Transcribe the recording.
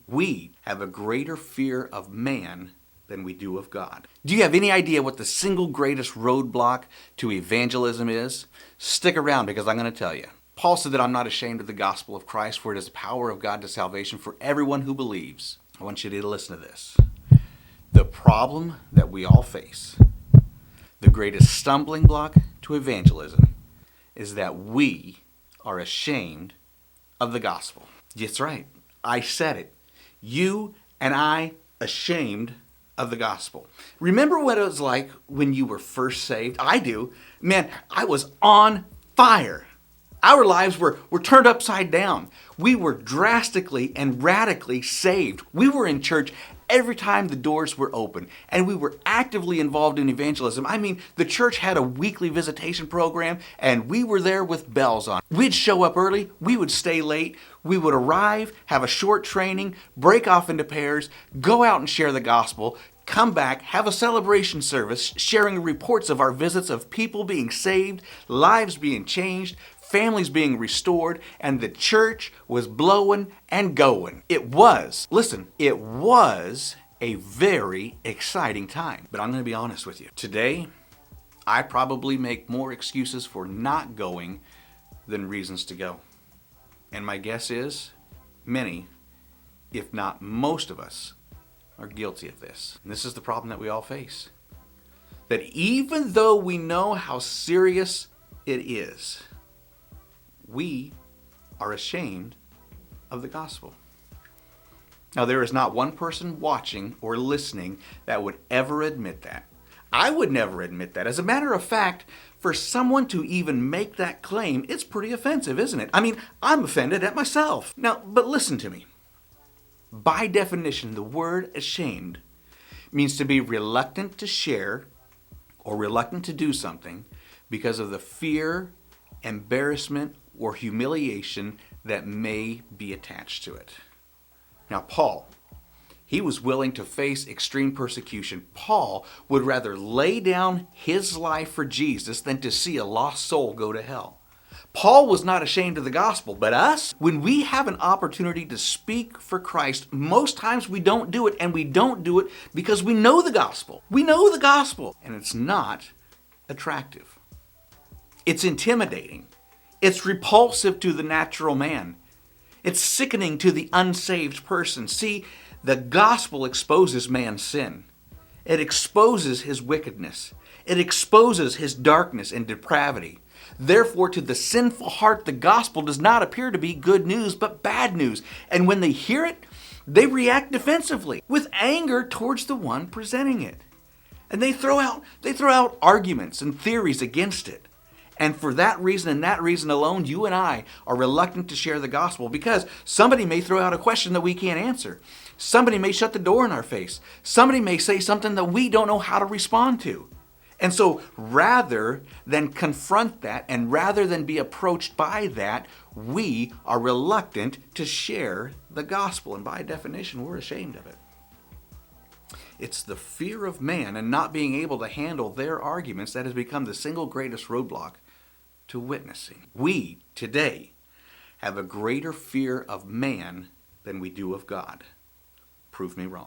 We have a greater fear of man than we do of God. Do you have any idea what the single greatest roadblock to evangelism is? Stick around because I'm going to tell you. Paul said that I'm not ashamed of the gospel of Christ, for it is the power of God to salvation for everyone who believes. I want you to listen to this. The problem that we all face, the greatest stumbling block to evangelism, is that we are ashamed of the gospel. That's right. I said it. You and I ashamed of the gospel. Remember what it was like when you were first saved? I do. Man, I was on fire. Our lives were turned upside down. We were drastically and radically saved. We were in church every time the doors were open, and we were actively involved in evangelism. I mean, the church had a weekly visitation program, and we were there with bells on. We'd show up early, we would stay late, we would arrive, have a short training, break off into pairs, go out and share the gospel, come back, have a celebration service, sharing reports of our visits of people being saved, lives being changed, families being restored, and the church was blowing and going. It was a very exciting time. But I'm going to be honest with you. Today, I probably make more excuses for not going than reasons to go. And my guess is many, if not most of us, are guilty of this. And this is the problem that we all face. That even though we know how serious it is, we are ashamed of the gospel. Now, there is not one person watching or listening that would ever admit that. I would never admit that. As a matter of fact, for someone to even make that claim, it's pretty offensive, isn't it? I mean, I'm offended at myself. Now, but listen to me. By definition, the word ashamed means to be reluctant to share or reluctant to do something because of the fear, embarrassment, or humiliation that may be attached to it. Now, Paul, he was willing to face extreme persecution. Paul would rather lay down his life for Jesus than to see a lost soul go to hell. Paul was not ashamed of the gospel, but us, when we have an opportunity to speak for Christ, most times we don't do it, and we don't do it because we know the gospel. We know the gospel, and it's not attractive. It's intimidating. It's repulsive to the natural man. It's sickening to the unsaved person. See, the gospel exposes man's sin. It exposes his wickedness. It exposes his darkness and depravity. Therefore, to the sinful heart, the gospel does not appear to be good news, but bad news. And when they hear it, they react defensively with anger towards the one presenting it. And they throw out arguments and theories against it. And for that reason and that reason alone, you and I are reluctant to share the gospel because somebody may throw out a question that we can't answer. Somebody may shut the door in our face. Somebody may say something that we don't know how to respond to. And so rather than confront that and rather than be approached by that, we are reluctant to share the gospel. And by definition, we're ashamed of it. It's the fear of man and not being able to handle their arguments that has become the single greatest roadblock to witnessing. We, today, have a greater fear of man than we do of God. Prove me wrong.